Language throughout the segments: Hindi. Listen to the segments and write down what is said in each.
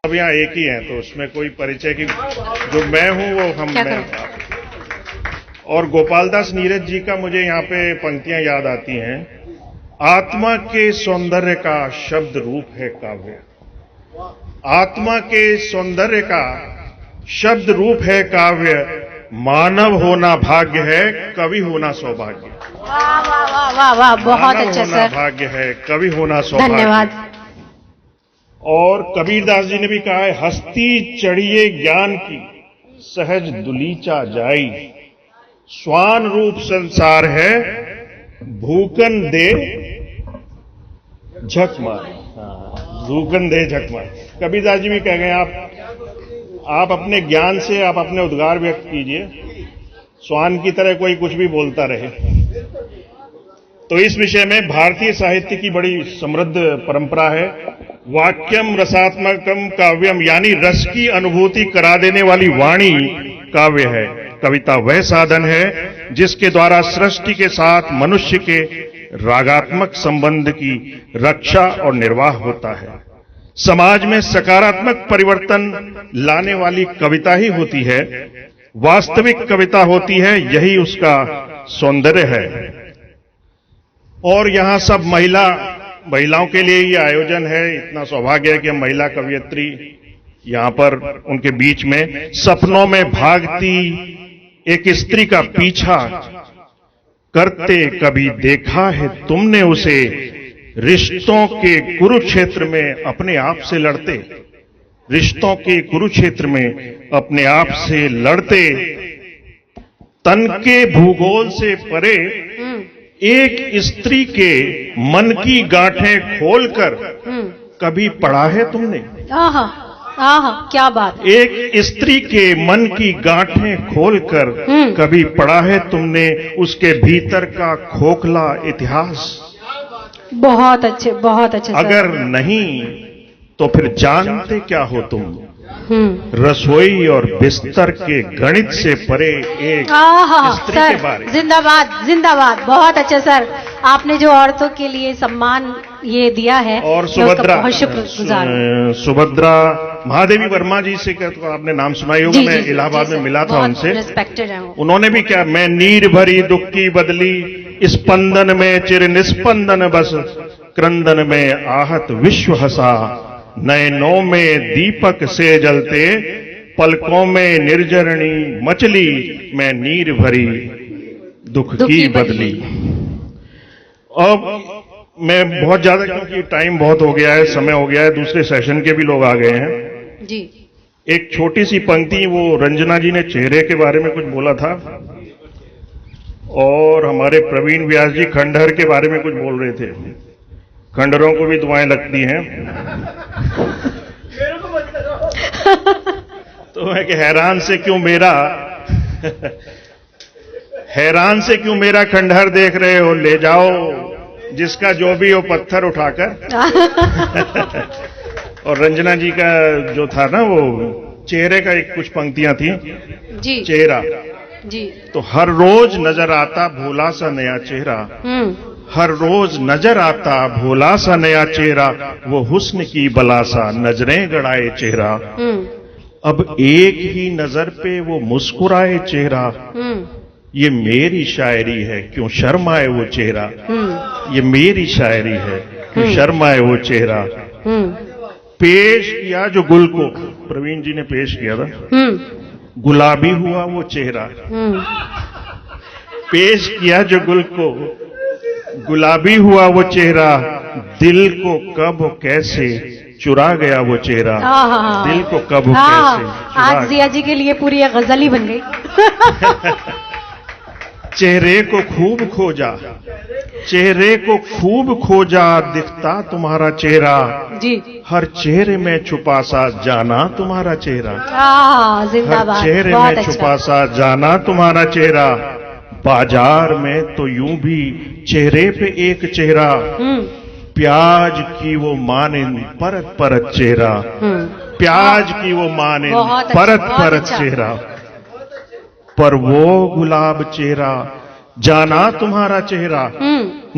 अब यहाँ एक ही है, तो उसमें कोई परिचय की जो मैं हूँ वो हम मैं। और गोपालदास नीरज जी का मुझे यहाँ पे पंक्तियां याद आती हैं। आत्मा के सौंदर्य का शब्द रूप है काव्य, आत्मा के सौंदर्य का शब्द रूप है काव्य, मानव होना भाग्य है, कवि होना सौभाग्य। वाह वाह वाह वाह वाह, बहुत अच्छा सर। भाग्य है, कवि होना सौभाग्य। धन्यवाद। और कबीरदास जी ने भी कहा है, हस्ती चढ़िए ज्ञान की सहज दुलीचा जाई, स्वान रूप संसार है भूकन दे झक मार। भूकन दे झक मार। कबीरदास जी भी कह गए, आप अपने ज्ञान से आप अपने उद्गार व्यक्त कीजिए, स्वान की तरह कोई कुछ भी बोलता रहे। तो इस विषय में भारतीय साहित्य की बड़ी समृद्ध परंपरा है। वाक्यम रसात्मकम काव्यम, यानी रस की अनुभूति करा देने वाली वाणी काव्य है। कविता वह साधन है जिसके द्वारा सृष्टि के साथ मनुष्य के रागात्मक संबंध की रक्षा और निर्वाह होता है। समाज में सकारात्मक परिवर्तन लाने वाली कविता ही होती है, वास्तविक कविता होती है, यही उसका सौंदर्य है। और यहां सब महिलाओं के लिए ये आयोजन है। इतना सौभाग्य है कि हम महिला कवयित्री यहां पर उनके बीच में सपनों में भागती एक स्त्री का पीछा करते कभी देखा है तुमने उसे, रिश्तों के कुरुक्षेत्र में अपने आप से लड़ते, रिश्तों के कुरुक्षेत्र में अपने आप से लड़ते, तन के भूगोल से परे एक स्त्री के मन की गांठें खोलकर कभी पढ़ा है तुमने? क्या बात। एक स्त्री के मन की गांठें खोलकर कभी पढ़ा है तुमने उसके भीतर का खोखला इतिहास? बहुत अच्छे, बहुत अच्छे। अगर नहीं तो फिर जानते क्या हो तुम? रसोई और बिस्तर के गणित से परे एक स्त्री सर, के बारे। जिंदाबाद जिंदाबाद, बहुत अच्छा सर। आपने जो औरतों के लिए सम्मान ये दिया है, और सुभद्रा महादेवी वर्मा जी से तो आपने नाम सुनाई होगा। मैं इलाहाबाद में मिला था उनसे, रिस्पेक्टेड है। उन्होंने भी क्या, मैं नीर भरी दुख की बदली, स्पंदन में चिर निस्पंदन बस, क्रंदन में आहत विश्व हंसा, नयनों में दीपक से जलते, पलकों में निर्जरणी मचली, मैं नीर भरी दुख की बदली। अब मैं बहुत ज्यादा, क्योंकि टाइम बहुत हो गया है, समय हो गया है, दूसरे सेशन के भी लोग आ गए हैं जी। एक छोटी सी पंक्ति, वो रंजना जी ने चेहरे के बारे में कुछ बोला था, और हमारे प्रवीण व्यास जी खंडहर के बारे में कुछ बोल रहे थे। खंडहरों को भी दुआएं लगती हैं। तो मैं कि हैरान से क्यों मेरा खंडहर देख रहे हो, ले जाओ जिसका जो भी हो पत्थर उठाकर। और रंजना जी का जो था ना, वो चेहरे का एक कुछ पंक्तियां थी जी। चेहरा जी। तो हर रोज नजर आता भोला सा नया चेहरा, हर रोज नजर आता भोला सा नया चेहरा, वो हुस्न की बला सा नजरें गड़ाए चेहरा, अब एक ही नजर पे वो मुस्कुराए चेहरा, ये मेरी शायरी है क्यों शर्माए वो चेहरा, ये मेरी शायरी है क्यों शर्माए वो चेहरा। पेश किया जो गुल को, प्रवीण जी ने पेश किया था, गुलाबी हुआ वो चेहरा, पेश किया जो गुल को, गुलाबी हुआ वो चेहरा, दिल को कब कैसे चुरा गया वो चेहरा, दिल को कब कैसे। आज जिया जी के लिए पूरी एक गजल ही बन गई। चेहरे को खूब खोजा, चेहरे को खूब खोजा, दिखता तुम्हारा चेहरा जी, हर चेहरे में छुपा सा जाना तुम्हारा चेहरा, जिंदाबाद। हर चेहरे में छुपा सा जाना तुम्हारा चेहरा, बाजार में तो यूं भी चेहरे पे एक चेहरा, प्याज की वो मानिंद परत परत चेहरा, प्याज की वो मानिंद परत परत चेहरा, पर वो गुलाब चेहरा जाना तुम्हारा चेहरा,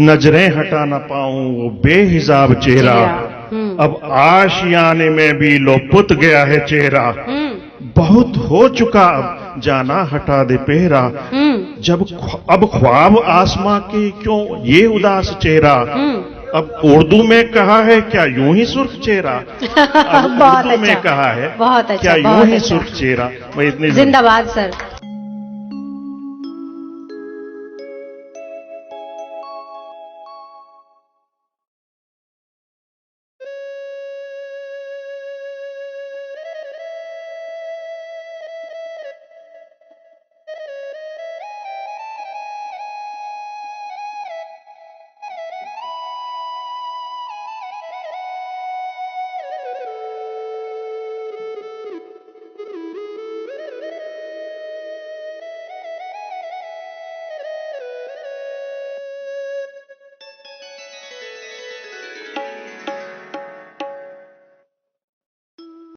नजरें हटा ना पाऊं वो बेहिसाब चेहरा, अब आशियाने में भी लोपुत गया है चेहरा, बहुत हो चुका अब जाना हटा दे पहरा। जब अब ख्वाब आसमां के क्यों ये उदास चेहरा, अब उर्दू में कहा है क्या यूं ही सुर्ख चेहरा, अब बहुत उर्दू में अच्छा, कहा है बहुत अच्छा, क्या यूं बहुत ही अच्छा। सुर्ख चेहरा। मैं इतनी जिंदाबाद सर।